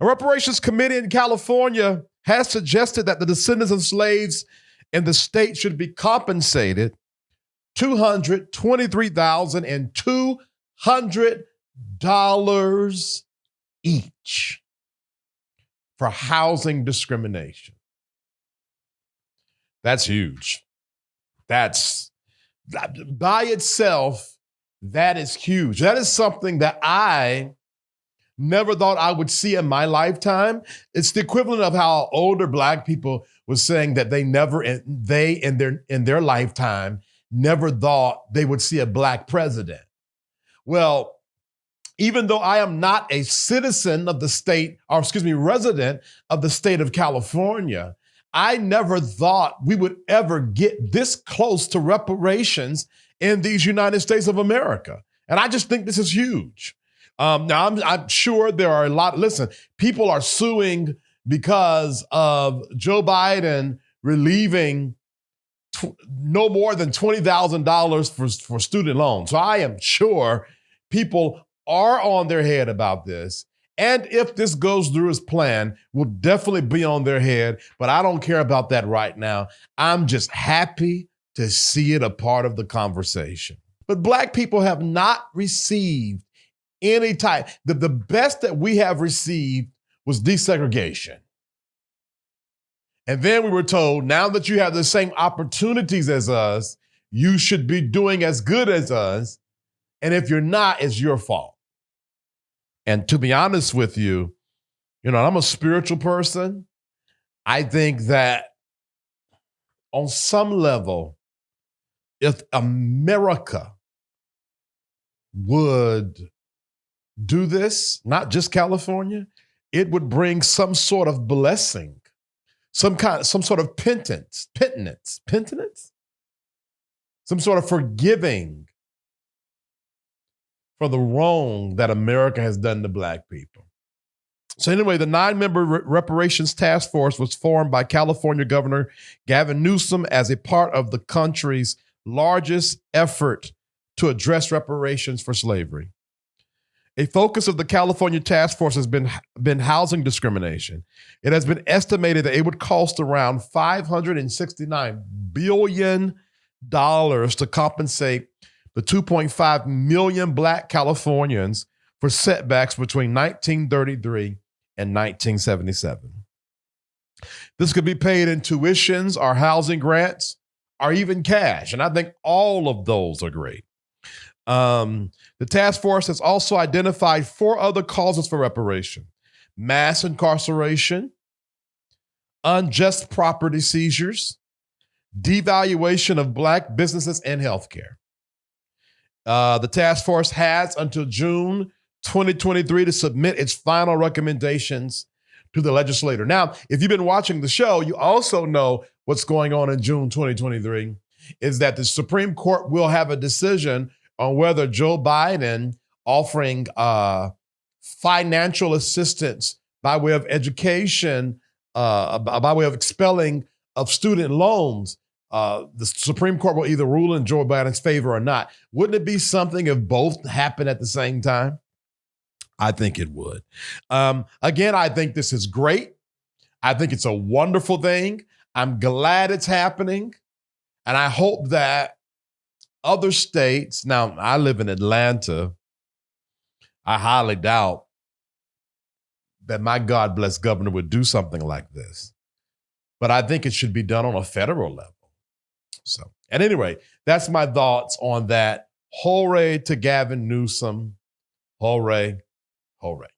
A reparations committee in California has suggested that the descendants of slaves in the state should be compensated $223,200 each for housing discrimination. That's huge. That's by itself, that is huge. That is something that I never thought I would see in my lifetime. It's the equivalent of how older Black people was saying that they in their lifetime never thought they would see a Black president. Well, even though I am not a citizen of the state, resident of the state of California, I never thought we would ever get this close to reparations in these United States of America. And I just think this is huge. Now, I'm sure there are people are suing because of Joe Biden relieving no more than $20,000 for student loans. So I am sure people are on their head about this. And if this goes through as planned, will definitely be on their head. But I don't care about that right now. I'm just happy to see it a part of the conversation. But Black people have not received any type. The best that we have received was desegregation. And then we were told, now that you have the same opportunities as us, you should be doing as good as us. And if you're not, it's your fault. And to be honest with you, I'm a spiritual person. I think that on some level, if America would do this, not just California, it would bring some sort of blessing, some sort of penance, some sort of forgiving for the wrong that America has done to Black people. So anyway, the 9-member reparations task force was formed by California Governor Gavin Newsom as a part of the country's largest effort to address reparations for slavery. A focus of the California task force has been housing discrimination. It has been estimated that it would cost around $569 billion to compensate the 2.5 million Black Californians for setbacks between 1933 and 1977. This could be paid in tuitions or housing grants or even cash. And I think all of those are great. The task force has also identified 4 other causes for reparation: mass incarceration, unjust property seizures, devaluation of Black businesses, and healthcare. The task force has until June 2023 to submit its final recommendations to the legislature. Now, if you've been watching the show, you also know what's going on in June 2023 is that the Supreme Court will have a decision on whether Joe Biden offering financial assistance by way of education, by way of expelling of student loans, the Supreme Court will either rule in Joe Biden's favor or not. Wouldn't it be something if both happen at the same time? I think it would. Again, I think this is great. I think it's a wonderful thing. I'm glad it's happening. And I hope that other states, now I live in Atlanta, I highly doubt that my God bless governor would do something like this. But I think it should be done on a federal level. So, and anyway, that's my thoughts on that. Hooray to Gavin Newsom. Hooray, hooray.